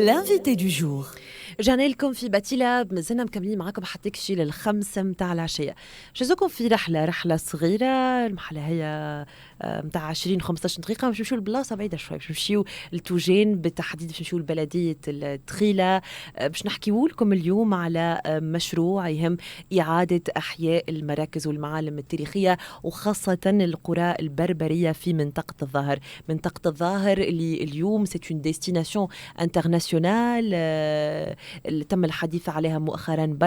l'invité du jour. رجعنا لكم في باتيلا مازلنا مكملين معاكم حتى كشي للخمسة متاع العشية. جزاكم في رحلة صغيرة. المحلة هي متاع 20-15 دقيقة باش نمشيو لبلاصة بعيدة شوي، باش نمشيو لتوجين بالتحديد، باش نمشيو لبلدية التخيلة. باش نحكيو لكم اليوم على مشروع يهم إعادة أحياء المراكز والمعالم التاريخية وخاصة القرى البربرية في منطقة الظاهر. منطقة الظاهر اللي اليوم c'est une destination internationale اللي تم الحديث عليها مؤخرا.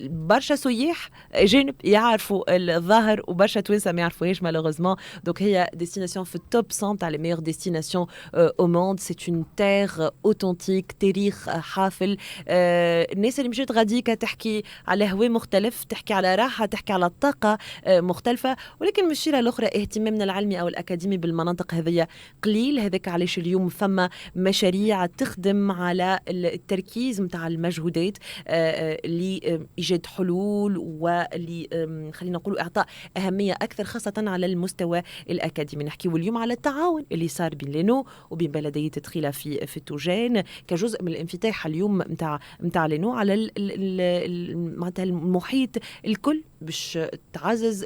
برشا سياح جانب يعرفوا الظاهر وبرشا توانسه ما يعرفوهاش مالوغوزمون. دونك هي ديستيناسيون في التوب 100 تاع لي ميور ديستيناسيون او موند. سي اون تير اوثنتيك، تاريخ حافل. الناس اللي مشيت غاديك تحكي على هواء مختلف، تحكي على راحه، تحكي على طاقه مختلفه. ولكن من الشيره الاخرى اهتمامنا العلمي او الاكاديمي بالمناطق هذه قليل. هذاك علاش اليوم ثم مشاريع تخدم على التركيز متاع المجهودات لإيجاد حلول واللي خلينا نقول إعطاء أهمية أكثر خاصة على المستوى الأكاديمي. نحكيو اليوم على التعاون اللي صار بين لينو وبين بلدية تخيلة في التوجان كجزء من الانفتاح اليوم متاع لينو على معناتها المحيط الكل باش تعزز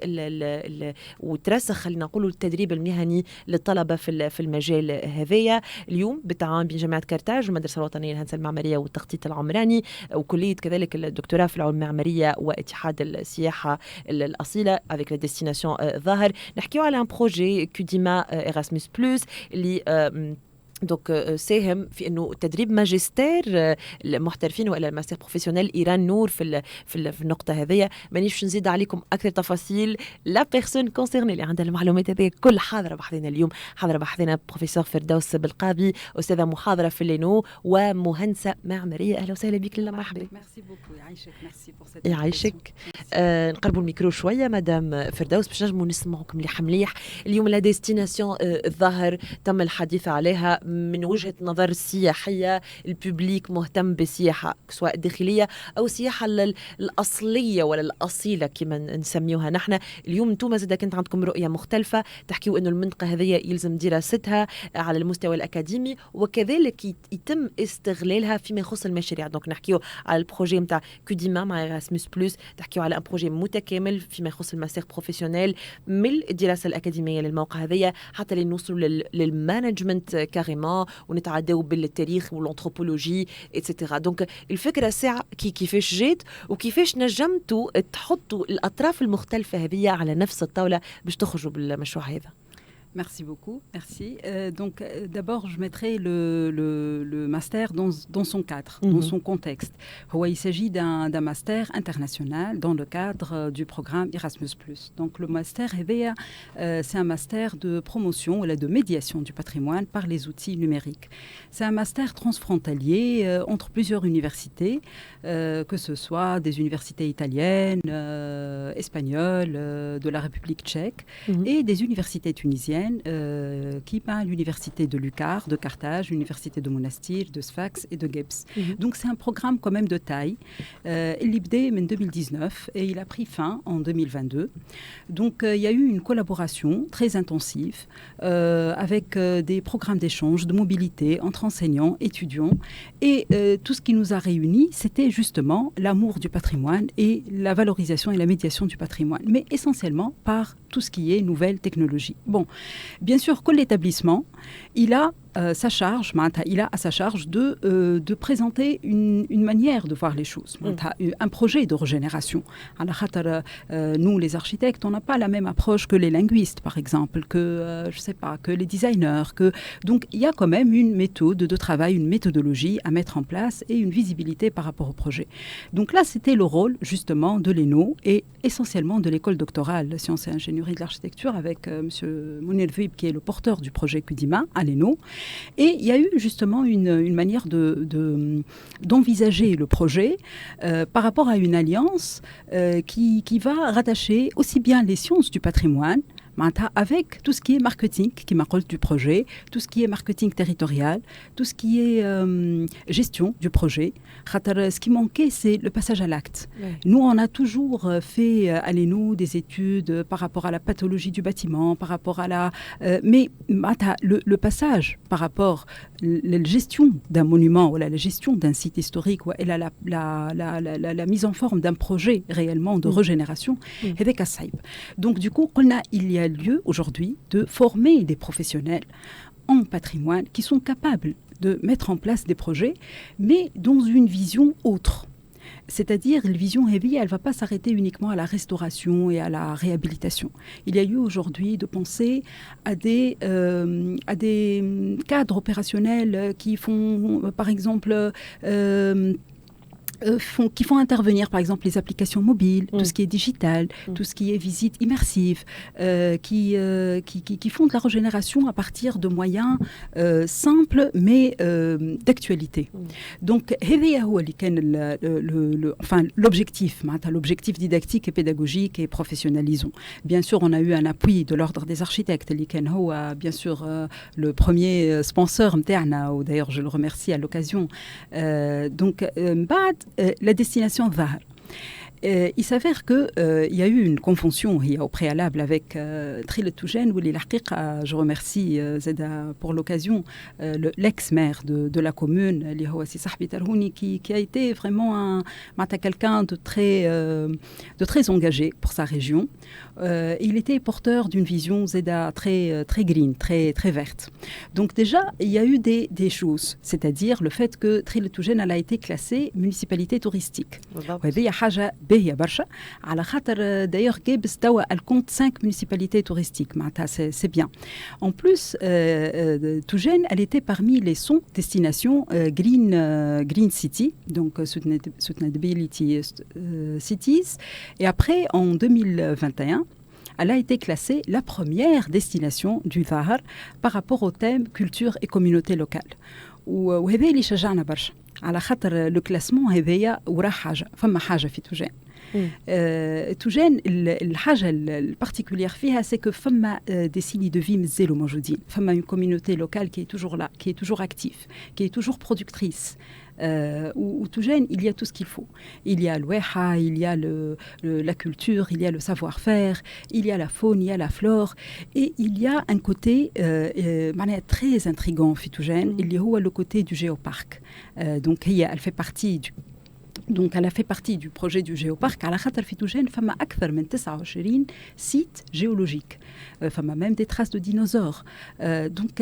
وترسخ خلينا نقولوا التدريب المهني للطلبة في المجال هذايا. اليوم بالتعاون بين جامعة كرتاج والمدرسة الوطنية للهندسة المعمارية والتخطيط العمراني وكلية كذلك الدكتوراه في العلوم المعمارية واتحاد السياحة الأصيلة avec la destination ظاهر. نحكيو على un projet كوديما Erasmus Plus اللي دونك ساهم في انه تدريب ماجستير المحترفين والى الماستر بروفيسيونيل ايران نور في النقطه هذه. مانيش نزيد عليكم اكثر تفاصيل. لا بيرسون كونسيرني اللي عندها المعلومات هذه كل حاضره بحضنا اليوم. حاضره بحضنا بروفيسور فردوس بالقاضي، استاذه محاضره في اللينو ومهندسه معماريه. اهلا وسهلا بك. لله مرحبا. ميرسي بوكو. يعيشك. ميرسي بور سيت. يعيشك. نقربوا الميكرو شويه مدام فردوس باش نجموا نسمعوكم مليح. اليوم لا ديستيناسيون الظاهر تم الحديث عليها من وجهة نظر السياحية. الببليك مهتم بالسياحة سواء الداخلية أو السياحة الأصلية ولا الأصيلة كما نسميوها نحن. اليوم انتم زادا كنت عندكم رؤية مختلفة، تحكيوا أنه المنطقة هذه يلزم دراستها على المستوى الأكاديمي وكذلك يتم استغلالها فيما يخص المشاريع. دونك نحكيوا على البروجي متاع كوديما مع إراسموس بلوس، تحكيوا على بروجي متكامل فيما يخص الماستر بروفيسيونيل من الدراسة الأكاديمية للموقع هذه حتى لنوصلوا للمانجمنت كاريمون ونتعداو بالتاريخ والانثروبولوجي اتسيتيرا. دونك الفكره ساعه كيفاش جات وكيفاش نجمتوا تحطوا الاطراف المختلفه هذه على نفس الطاوله باش تخرجوا بالمشروع هذا. Merci beaucoup, merci. Donc d'abord, je mettrai le master dans son cadre, dans son contexte. Il s'agit d'un master international dans le cadre du programme Erasmus+. Donc le master c'est un master de promotion ou de médiation du patrimoine par les outils numériques. C'est un master transfrontalier entre plusieurs universités, que ce soit des universités italiennes, espagnoles, de la République tchèque et des universités tunisiennes qui parlent l'université de Lucar, de Carthage, l'université de Monastir, de Sfax et de Gebs. Donc c'est un programme quand même de taille. Il est né en 2019 et il a pris fin en 2022. Donc il y a eu une collaboration très intensive avec des programmes d'échange, de mobilité entre enseignants, étudiants. Et tout ce qui nous a réunis, c'était justement l'amour du patrimoine et la valorisation et la médiation du patrimoine, mais essentiellement par tout ce qui est nouvelles technologies. Bon, bien sûr que l'établissement, il a à sa charge de présenter une manière de voir les choses, un projet de régénération. Nous, les architectes, on n'a pas la même approche que les linguistes, par exemple, que les designers. Donc, il y a quand même une méthode de travail, une méthodologie à mettre en place et une visibilité par rapport au projet. Donc là, c'était le rôle, justement, de l'ENO et essentiellement de l'école doctorale de sciences et ingénierie de l'architecture avec M. Mounir Vib, qui est le porteur du projet Kudima à l'ENO. Et il y a eu justement une manière d'envisager le projet par rapport à une alliance qui va rattacher aussi bien les sciences du patrimoine avec tout ce qui est marketing, qui m'appelle du projet, tout ce qui est marketing territorial, tout ce qui est gestion du projet. Ce qui manquait, c'est le passage à l'acte. Oui. Nous, on a toujours fait, allez-nous, des études par rapport à la pathologie du bâtiment, par rapport à la... mais le passage par rapport à la gestion d'un monument, ou la gestion d'un site historique, ou la mise en forme d'un projet réellement de régénération, avec Assaïb. Donc, du coup, il y a lieu aujourd'hui de former des professionnels en patrimoine qui sont capables de mettre en place des projets, mais dans une vision autre. C'est-à-dire, la vision heavy, elle ne va pas s'arrêter uniquement à la restauration et à la réhabilitation. Il y a lieu aujourd'hui de penser à des cadres opérationnels qui font, par exemple, qui font intervenir, par exemple, les applications mobiles, tout ce qui est digital, tout ce qui est visite immersive, qui font de la régénération à partir de moyens simples, mais d'actualité. Donc, l'objectif didactique et pédagogique et professionnalisant. Bien sûr, on a eu un appui de l'Ordre des architectes, bien sûr, le premier sponsor, ou d'ailleurs, je le remercie à l'occasion. La destination Zahar. Il s'avère qu'il y a eu une convention au préalable avec Trilet Toujen, je remercie Zeda pour l'occasion, l'ex-maire de la commune, qui a été vraiment quelqu'un de très engagé pour sa région. Il était porteur d'une vision Zeda très green, très verte. Donc déjà, il y a eu des choses, c'est-à-dire le fait que Trilet Toujen a été classée municipalité touristique. باهية برشا على خاطر d'ailleurs جاب استوى الكونت 5 municipalités touristiques c'est bien. En plus Toujen elle était parmi les 100 destinations green city donc sustainability cities et après en 2021 elle a été classée la première destination du Zahar par rapport au thème culture et communauté locale. وهذا اللي شجعنا برشا على خاطر لو كلاسمون هذايا وراه حاجه فما حاجه في توجان توجان الحاجه البارتيكولير فيها سي كو فما دي سيني دو في مازالوا موجودين فما اون كوميونيتي لوكال كي توجور لا كي توجور اكتيف كي توجور برودكتريس où Toujen, il y a tout ce qu'il faut. Il y a l'ouéha, il y a la culture, il y a le savoir-faire, il y a la faune, il y a la flore. Et il y a un côté très intriguant, Toujen, il y a le côté du géoparc. Donc, elle fait partie elle a fait partie du projet du géoparc. À la Khatar Fitoujen, il y a plus de 29 sites géologiques. Il y a même des traces de dinosaures. Donc,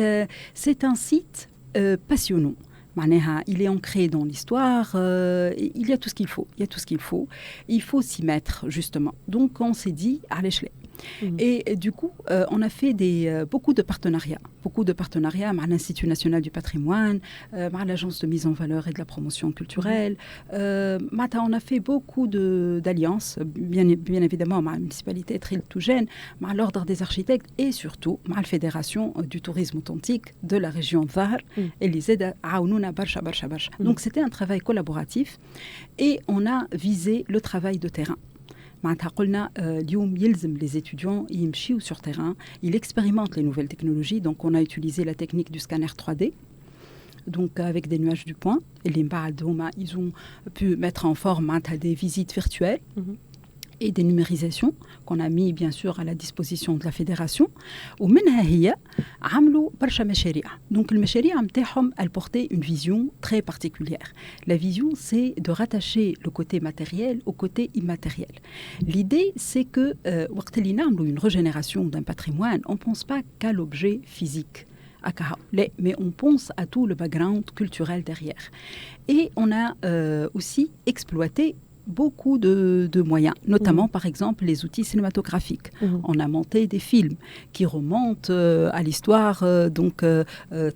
c'est un site passionnant. Il est ancré dans l'histoire, il y a tout ce qu'il faut. Il faut s'y mettre, justement. Donc, on s'est dit, à l'échelle. Et du coup, on a fait beaucoup de partenariats avec l'Institut national du patrimoine, avec l'Agence de mise en valeur et de la promotion culturelle. On a fait beaucoup d'alliances, bien évidemment, avec la municipalité Trilet Toujen, avec l'Ordre des architectes et surtout avec la Fédération du tourisme authentique de la région Zahar et les aides à Aounouna Barsha. Donc c'était un travail collaboratif et on a visé le travail de terrain. Les étudiants يمشيوا sur terrain, ils expérimentent les nouvelles technologies. Donc on a utilisé la technique du scanner 3D, donc avec des nuages du point. Et ils ont pu mettre en forme des visites virtuelles. Et des numérisations qu'on a mis bien sûr à la disposition de la fédération. ومنها هي عملوا برشا مشاريع. Donc المشاريع نتاعهم elle portait une vision très particulière. La vision c'est de rattacher le côté matériel au côté immatériel. L'idée c'est que وقت اللي نعملوا une régénération d'un patrimoine, on pense pas qu'à l'objet physique. Mais on pense à tout le background culturel derrière. Et on a aussi exploité beaucoup de moyens, notamment par exemple les outils cinématographiques. On a monté des films qui remontent à l'histoire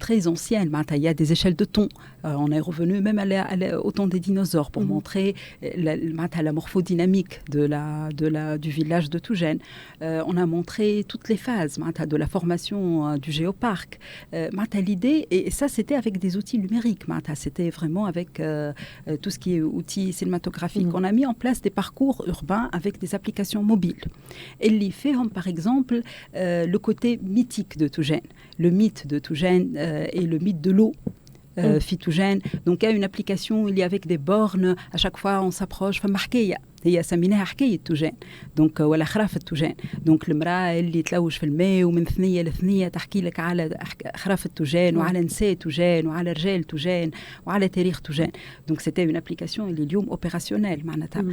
très ancienne. Il y a des échelles de ton. On est revenu même au temps des dinosaures pour montrer la morphodynamique du village de Toujen. On a montré toutes les phases de la formation du géoparc. L'idée, et ça c'était avec des outils numériques. C'était vraiment avec tout ce qui est outils cinématographiques. On a mis en place des parcours urbains avec des applications mobiles. Et les fait, par exemple, le côté mythique de Toujane, le mythe de Toujane et le mythe de l'eau. Fitougène. Donc, il y a une application, il y a avec des bornes, à chaque fois on s'approche, هي سميناها حكاية توجان دونك ولا خرافة توجان دونك المرأة اللي تلوج في الماء ومن ثنية لثنية تحكي لك على خرافة توجان وعلى نساء توجان وعلى رجال توجان وعلى تاريخ توجان دونك c'était une application اللي اليوم opérationnelle معناتها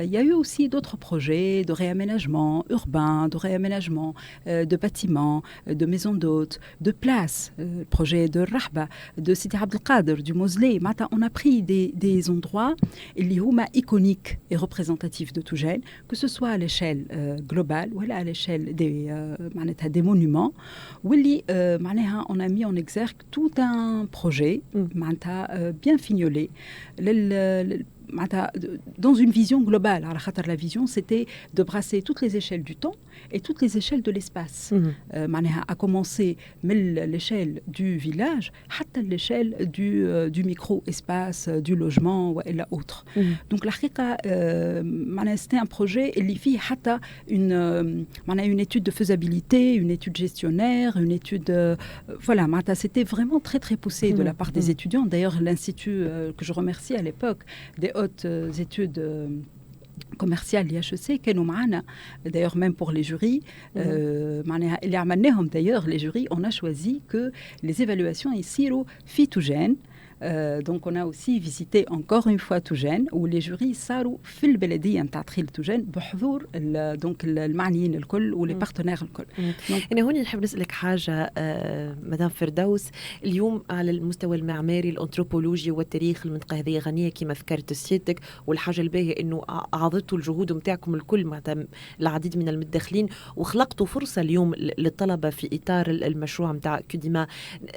il y a eu aussi d'autres projets de réaménagement urbain, de réaménagement de bâtiments, de maisons d'hôtes, de places, projet de Rahba, de Sidi Abdel Qadir, du Mausolée. On a pris des endroits اللي هما iconiques et représentatif de Toujane, que ce soit à l'échelle globale ou à l'échelle des monuments, où on a mis en exergue tout un projet bien fignolé, dans une vision globale. La vision, c'était de brasser toutes les échelles du temps et toutes les échelles de l'espace. À commencer de l'échelle du village à l'échelle du micro-espace, du logement et l'autre. Donc, c'était un projet qui a une étude de faisabilité, une étude gestionnaire, une étude... c'était vraiment très, très poussé de la part des étudiants. D'ailleurs, l'Institut que je remercie à l'époque, des hautes études commerciales l'IHEC كانوا معنا d'ailleurs même pour les jurys معناها اللي عملناهم d'ailleurs les jurys on a choisi que les évaluations يصيروا في توجان donc on a aussi visité encore une fois Toujane où les jurys صاروا في البلدية نتاع تخيل توجان بحضور donc المعنيين الكل ولي بارتنير الكل. أنا هون نحب نسألك حاجة مدام فردوس اليوم على المستوى المعماري الأنثروبولوجي والتاريخ المنطقة هذه غنية كما ذكرت سيادتك والحاجة الباهية إنه أعضتوا الجهود متاعكم الكل مع العديد من المتدخلين وخلقتوا فرصة اليوم للطلبة في إطار المشروع متاع كوديما.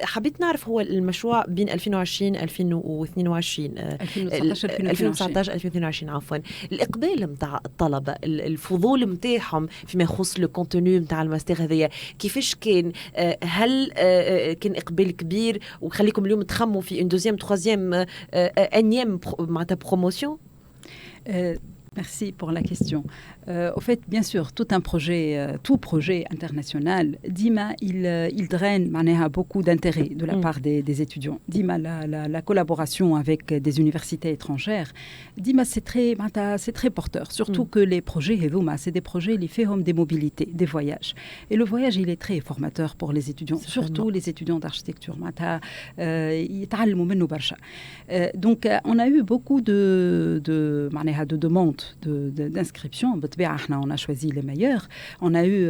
حبيت نعرف هو المشروع بين 2020 2022 2019 2022 عفوا الإقبال متاع الطلبة الفضول متاعهم فيما يخص لو كونتوني متاع الماستر هذايا كيفاش كان هل كان إقبال كبير وخليكم اليوم تخموا في une deuxième troisième énième معناتها promotion. Merci pour la question. Au fait, bien sûr, tout projet international, Dima, il draine beaucoup d'intérêt de la part des étudiants. Dima, la collaboration avec des universités étrangères, Dima, c'est très porteur. Surtout que les projets, c'est des projets qui font des mobilités, des voyages. Et le voyage, il est très formateur pour les étudiants, surtout les étudiants d'architecture. Donc, on a eu beaucoup de demandes d'inscription. On a choisi les meilleurs. On a eu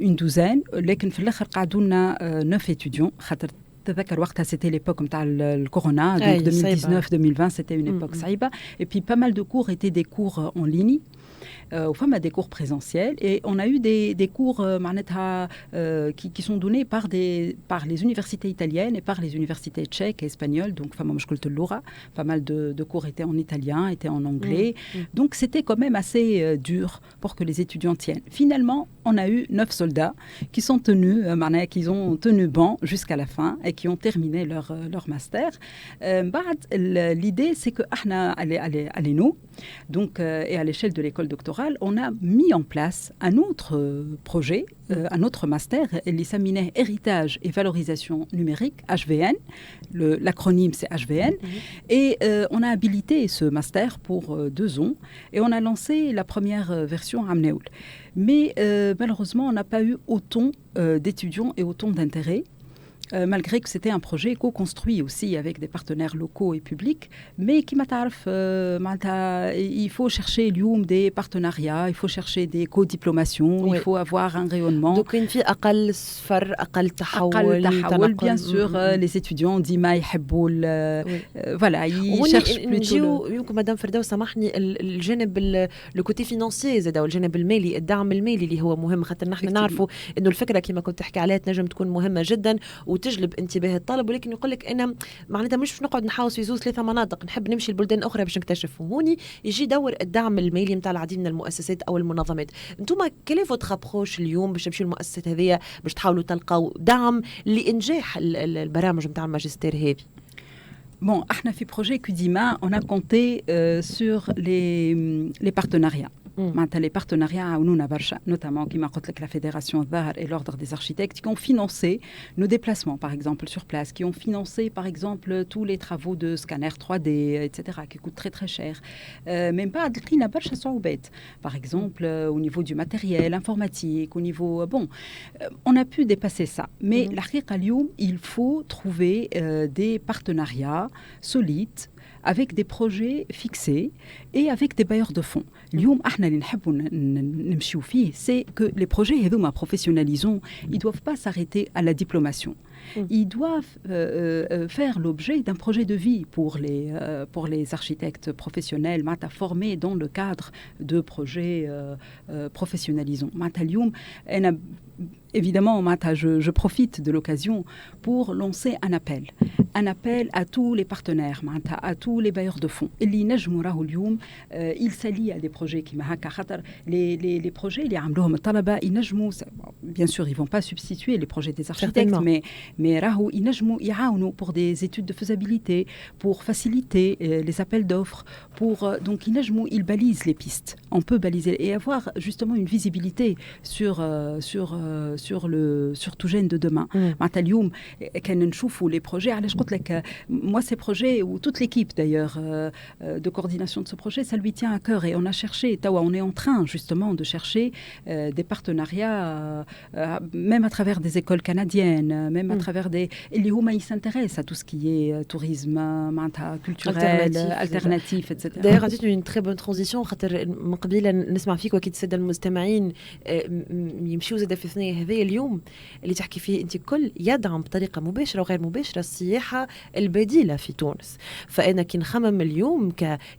une douzaine. لكن في الآخر قعدوا لنا 9 étudiants. تذكر وقتها c'était l'époque نتاع الكورونا. Donc 2019-2020 c'était une époque صعيبة. Et puis pas mal de cours étaient des cours en ligne. Enfin, des cours présentiels et on a eu des cours qui sont donnés par les universités italiennes et par les universités tchèques et espagnoles. Donc, pas mal de cours étaient en italien, étaient en anglais. Donc, c'était quand même assez dur pour que les étudiants tiennent. Finalement, on a eu 9 soldats qui ont tenu banc jusqu'à la fin et qui ont terminé leur master. L'idée, c'est que nous, donc, et à l'échelle de l'école doctorale, on a mis en place un autre projet, un autre master, l'Isaminé Héritage et Valorisation Numérique, HVN. L'acronyme, c'est HVN. Et on a habilité ce master pour 2 ans et on a lancé la première version à Amnéoul. Mais malheureusement, on n'a pas eu autant d'étudiants et autant d'intérêt. Malgré que c'était un projet co-construit aussi avec des partenaires locaux et publics, mais qui il faut chercher des partenariats, il faut chercher des co-diplomations, il faut avoir un rayonnement. Donc une fille أقل سفر أقل تحول bien sûr les étudiants ديما يحبوا voilà ils cherchent plutôt يمكن مدام فردوس سامحني الجانب الكوتي فينانسي زاد والجانب المالي الدعم المالي اللي هو مهم خاطر نحن نعرفوا انه الفكره كما كنت تحكي عليها تنجم تكون مهمه جدا وتجلب انتباه الطالب ولكن يقول لك انا معناتها مش نقعد نحاوس في 2-3 مناطق نحب نمشي لبلدان اخرى باش نكتشف هوني يجي دور الدعم المالي نتاع العديد من المؤسسات او المنظمات. انتم كيف فوتر ابروش اليوم باش تمشيو المؤسسات هذه باش تحاولوا تلقاو دعم لانجاح البرامج نتاع الماجستير هذه؟ Bon, احنا في projet Kudima, on a compté sur les partenariats. Les partenariats عاونونا برشا, notamment كما قلت لك la Fédération الظاهر et l'Ordre des architectes qui ont financé nos déplacements par exemple sur place, qui ont financé par exemple tous les travaux de scanner 3D, etc. qui coûtent très très cher. Même pas لقينا برشا صعوبات. Par exemple au niveau du matériel informatique, au niveau on a pu dépasser ça. Mais الحقيقة اليوم il faut trouver des partenariats solides avec des projets fixés et avec des bailleurs de fonds. اليوم احنا اللي نحبوا نمشيو فيه c'est que les projets هذوما professionnalisons, ils doivent pas s'arrêter à la diplomation. Ils doivent faire l'objet d'un projet de vie pour les architectes professionnels formés dans le cadre de projets professionnalisants. Évidemment, je profite de l'occasion pour lancer un appel à tous les partenaires, à tous les bailleurs de fonds. Il s'allie à des projets qui les projets, bien sûr, ils ne vont pas substituer les projets des architectes, mais ils pour des études de faisabilité, pour faciliter les appels d'offres, donc ils balisent les pistes. On peut baliser et avoir justement une visibilité sur tout jeune de demain. اليوم كان نشوفوا les projets, علاش قلت لك moi ces projets ou toute l'équipe d'ailleurs de coordination de ce projet, ça lui tient à cœur et on a cherché, on est en train justement de chercher des partenariats même à travers des écoles canadiennes, même à travers des اللي هما ils s'intéressent à tout ce qui est tourisme culturel alternatif etc. D'ailleurs عطيت une très bonne transition خاطر من قبيله نسمع فيك واكيد الساده المستمعين يمشيو زاد في الثنيه هذه اليوم اللي تحكي فيه انت كل يدعم بطريقه مباشره وغير مباشره السياحه البديله في تونس. فانا كي نخمم اليوم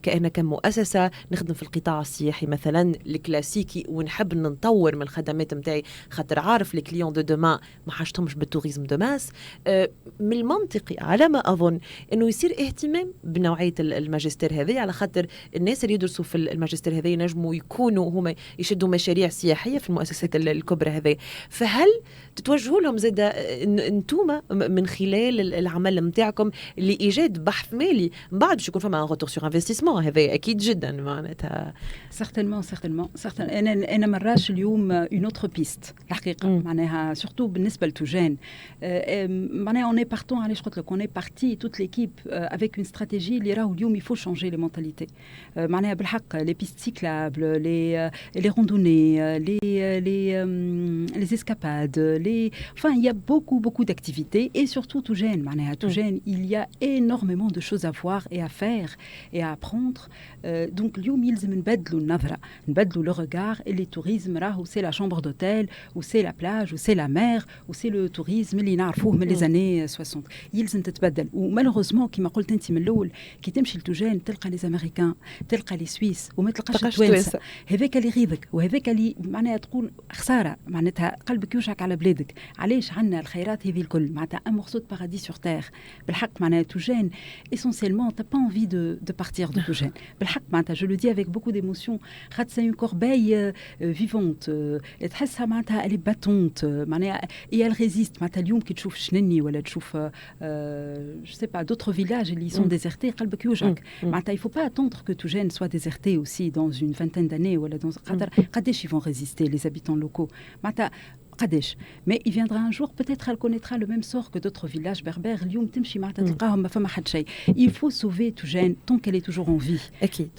كأنا كمؤسسه نخدم في القطاع السياحي مثلا الكلاسيكي ونحب نطور من الخدمات نتاعي خاطر عارف لي كليون دو دومان ما حاجتهمش بالتوريزم دو ماس. من المنطقي على ما اظن انه يصير اهتمام بنوعيه الماجستير هذه على خاطر الناس اللي يدرسوا في الماجستير هذه ينجموا يكونوا هما يشدوا مشاريع سياحيه في المؤسسات الكبرى هذه. فهل تتوجهوا لهم زاد انتوما من خلال العمل نتاعكم لايجاد بحث مالي بعد باش يكون فما روتور سور انفستيسمون؟ هذا اكيد جدا معناتها certainement انا مراش اليوم اون اوتر بيست الحقيقه معناها سورتو بالنسبه لتوجان معناها اون اي بارتون علاش قلت لك اون اي بارتي توت ليكيب افيك اون استراتيجي اللي راهو اليوم يفو شونجي لي مونتاليتي معناها بالحق لي بيست سيكلابل لي روندوني les escapades, enfin il y a beaucoup d'activités et surtout tout jeune, il y a énormément de choses à voir et à faire et à apprendre. Donc اليوم يلزم نبدلوا النظرة, نبدلوا le regard et les tourismes راهو c'est la chambre d'hôtel ou c'est la plage ou c'est la mer ou c'est le tourisme اللي نعرفوه من les années 60. يلزم تتبدل ومالوغوزمون كما قلت انت من الاول كي تمشي لتوجان تلقى les امريكان تلقى les سويس وما تلقاش التوانسه. هذاك اللي يغيظك وهذاك اللي معناها تقول خساره معناتها قلبك يوشك على بلادك. علاش عندنا الخيرات هذه الكل معناتها un morceau de paradis sur terre. بالحق معناتها توجان essentiellement t'as pas envie de partir de توجان. بالحق معناتها je le dis avec beaucoup d'émotion خاطر c'est une corbeille vivante تحسها معناتها elle est battante معناتها et elle résiste. معناتها اليوم كي تشوف شنني ولا تشوف je sais pas d'autres villages اللي sont désertés قلبك يوجعك. معناتها il faut pas attendre que توجان soit déserté aussi dans une vingtaine d'années ولا dans خاطر قداش ils vont résister les habitants locaux معناتها قداش. Mais il viendra un jour peut-être elle connaîtra le même sort que d'autres villages berbères. اليوم تمشي معناتها تلقاهم ما فما حد شيء. Il faut sauver توجان tant qu'elle est toujours en vie. أكيد.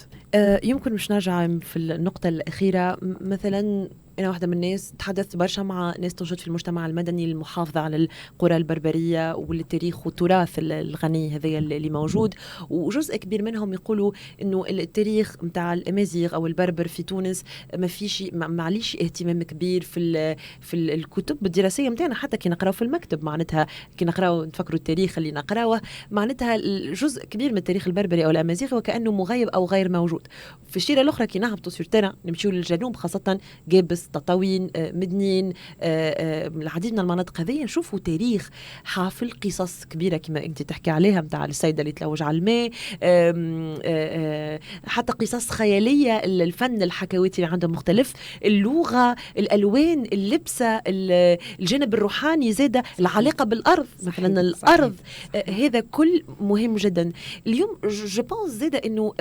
يمكن باش نرجع في النقطة الأخيرة مثلا. أنا واحدة من الناس تحدثت برشا مع ناس توجد في المجتمع المدني المحافظة على القرى البربرية والتاريخ والتراث الغني هذا اللي موجود وجزء كبير منهم يقولوا إنه التاريخ متاع الأمازيغ أو البربر في تونس ما فيش معليش اهتمام كبير في الكتب الدراسية متاعنا حتى كي نقراو في المكتب معناتها كي نقراو نفكروا التاريخ اللي نقراوه معناتها جزء كبير من التاريخ البربري أو الأمازيغ وكأنه مغيب أو غير موجود. في الشيرة الأخرى كي نهبطوا سور تيران نمشيو للجنوب خاصة جابس ناس تطاوين مدنيين العديد من المناطق هذه نشوفوا تاريخ حافل قصص كبيرة كما أنت تحكي عليها متاع السيدة اللي تلوج على الماء حتى قصص خيالية الفن الحكواتي اللي عنده مختلف اللغة الألوان اللبسة الجانب الروحاني زادة العلاقة بالأرض مثلا الأرض هذا كل مهم جدا اليوم جو بونس زادة إنه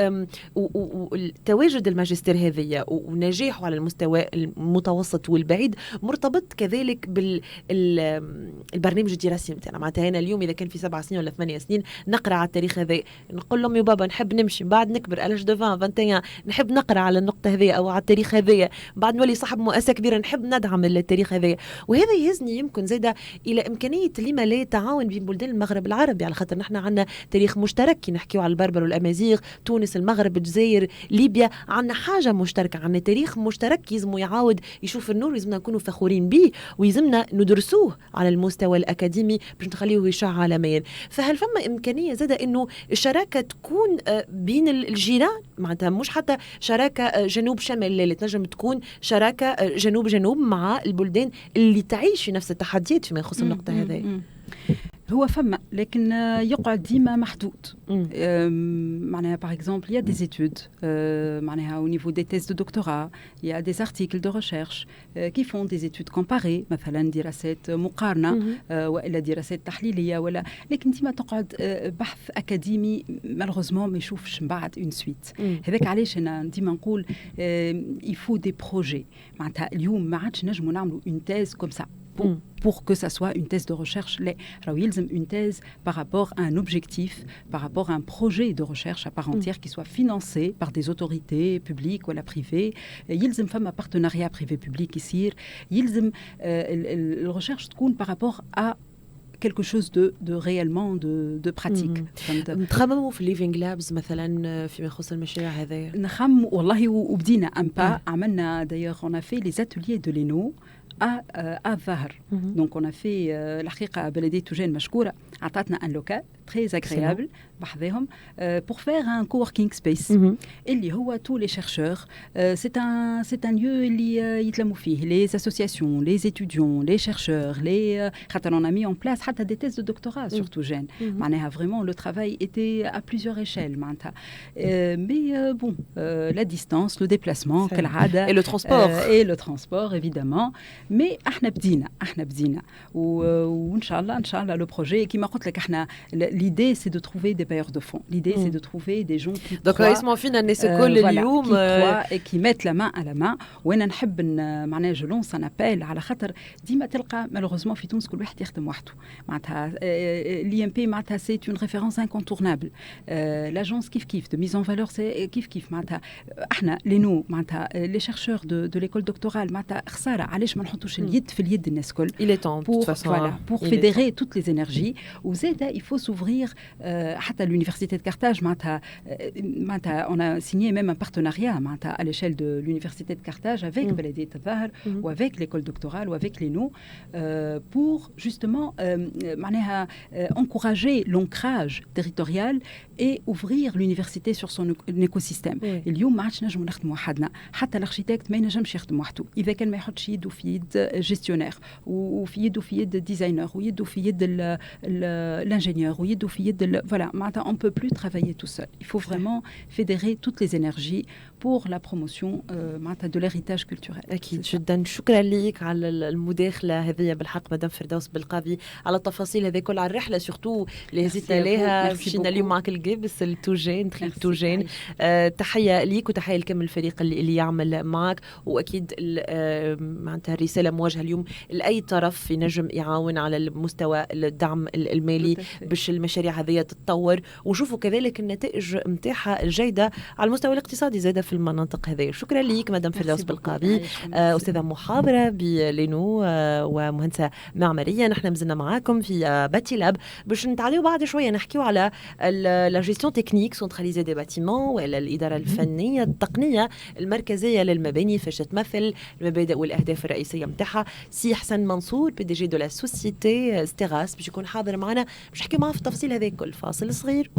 تواجد الماجستير هذه ونجاحه على المستوى المتوسط والبعيد مرتبط كذلك بالبرنامج الدراسي متاعنا معناتها أنا اليوم إذا كان في 7 سنين ولا 8 سنين نقرأ على التاريخ هذا نقول لهم يا بابا نحب نمشي بعد نكبر ألاج دو 21 نحب نقرأ على النقطة هذه أو على التاريخ هذا بعد نولي صاحب مؤسسة كبيرة نحب ندعم التاريخ هذا وهذا يهزني يمكن زادة إلى إمكانية لما لا تعاون بين بلدان المغرب العربي على خاطر نحن عندنا تاريخ مشترك كي نحكيو على البربر والأمازيغ تونس المغرب الجزائر ليبيا عندنا حاجة مشتركة عندنا تاريخ مشترك يزمو يعاود يشوف النور يزمنا نكونوا فخورين به ويزمنا ندرسوه على المستوى الأكاديمي باش نخليه يشع عالميا فهل فما إمكانية زادة إنه الشراكة تكون بين الجيران معناتها مش حتى شراكة جنوب شمال لا تنجم تكون شراكة جنوب جنوب مع البلدان اللي تعيش في نفس التحديات فيما يخص النقطة هذه هو فما لكن يقعد ديما محدود معناها par exemple il y a des études معناها au niveau des thèses de doctorat il y a des articles de recherche qui font des études comparées مثلا دراسات مقارنة وإلا دراسات تحليلية ولا لكن ديما تقعد بحث أكاديمي malheureusement ما يشوفش من بعد une suite هذاك علاش أنا ديما نقول il faut des projets معناتها اليوم ما عادش نجموا نعملوا une thèse comme ça pour que ça soit une thèse de recherche. Une thèse par rapport à un objectif, par rapport à un projet de recherche à part entière qui soit financé par des autorités publiques ou privées. يلزم فما partenariat privé-public يصير. يلزم الrecherche تكون par rapport à quelque chose de réellement de pratique. نخمموا في living labs مثلا فيما يخص المشاريع هذه. نخمم والله وبدينا un pas. عملنا d'ailleurs on a fait les ateliers de l'ENO à Zahar. Donc on a fait الحقيقة بلدية توجين مشكورة عطاتنا un local très agréable بحذاهم pour faire un coworking space اللي هو tous les chercheurs c'est un lieu اللي يتلموا فيه les associations les étudiants les chercheurs les خاطر on a mis en place حتى des thèses de doctorat sur توجين معناها vraiment le travail était à plusieurs échelles معناتها mais bon la distance le déplacement كالعادة et le transport évidemment mais احنا بدينا وان شاء الله le projet كما قلت لك احنا l'idée c'est de trouver des bailleurs de fonds l'idée c'est de trouver des gens qui donc اسمعوا فينا الناس الكل اليوم et qui mettent la main à la main وانا نحب معناها je lance un appel على خاطر ديما تلقى malheureusement في تونس كل واحد يخدم وحده معناتها l'IMP معناتها c'est une référence incontournable l'agence كيف de mise en valeur c'est كيف معناتها احنا لينو معناتها les chercheurs de l'école doctorale معناتها خساره علاش ما نحطوش اليد في اليد الناس الكل il est temps de toute façon pour fédérer toutes les énergies وزاده il faut s'ouvrir حتى l'université de Carthage معناتها on a signé même un partenariat معناتها à l'échelle de l'université de Carthage avec بلدية الظاهر ou avec l'école doctorale ou avec l'ENO pour justement معناها encourager l'ancrage territorial et ouvrir l'université sur son écosystème اليوم ما عادش نجموا نخدموا وحدنا حتى الاركيتكت ما ينجمش يخدم وحده اذا كان ما يحطش يده في يد جيستيونير وفي يده في يد ديزاينر ويده في يد l'ingénieur ويده في يد voilà معناتها on peut plus travailler tout seul il faut vraiment fédérer toutes les énergies pour la promotion معناتها de l'héritage culturel اكيد جدا شكرا لك على المداخله هذه بالحق مدام فردوس بالقاضي على التفاصيل هذه كل على الرحله سورتو اللي هزيتنا لها مشينا اليوم معك القبس التوجين تخيل توجين تحيه ليك وتحيه لكم الفريق اللي يعمل معك واكيد معناتها الرساله موجهه اليوم لاي طرف ينجم يعاون على المستوى الدعم المالي باش المشاريع هذه تتطور وشوفوا كذلك النتائج نتاعها الجيده على المستوى الاقتصادي زاده في المناطق هذه. شكرا ليك مدام فردوس بالقاضي استاذه محاضره بلينو ومهندسه معماريه. نحن مازلنا معاكم في باتي لاب باش نتعاليو بعد شويه نحكيو على لا جيستيون تكنيك سنتراليزي دي باتيمون ولا الاداره الفنيه التقنيه المركزيه للمباني فاش تمثل المبادئ والاهداف الرئيسيه نتاعها. سي حسن منصور بي دي جي دو لا سوسيتي ستيراس باش يكون حاضر معنا باش نحكيو معاه في التفاصيل هذه الكل. فاصل صغير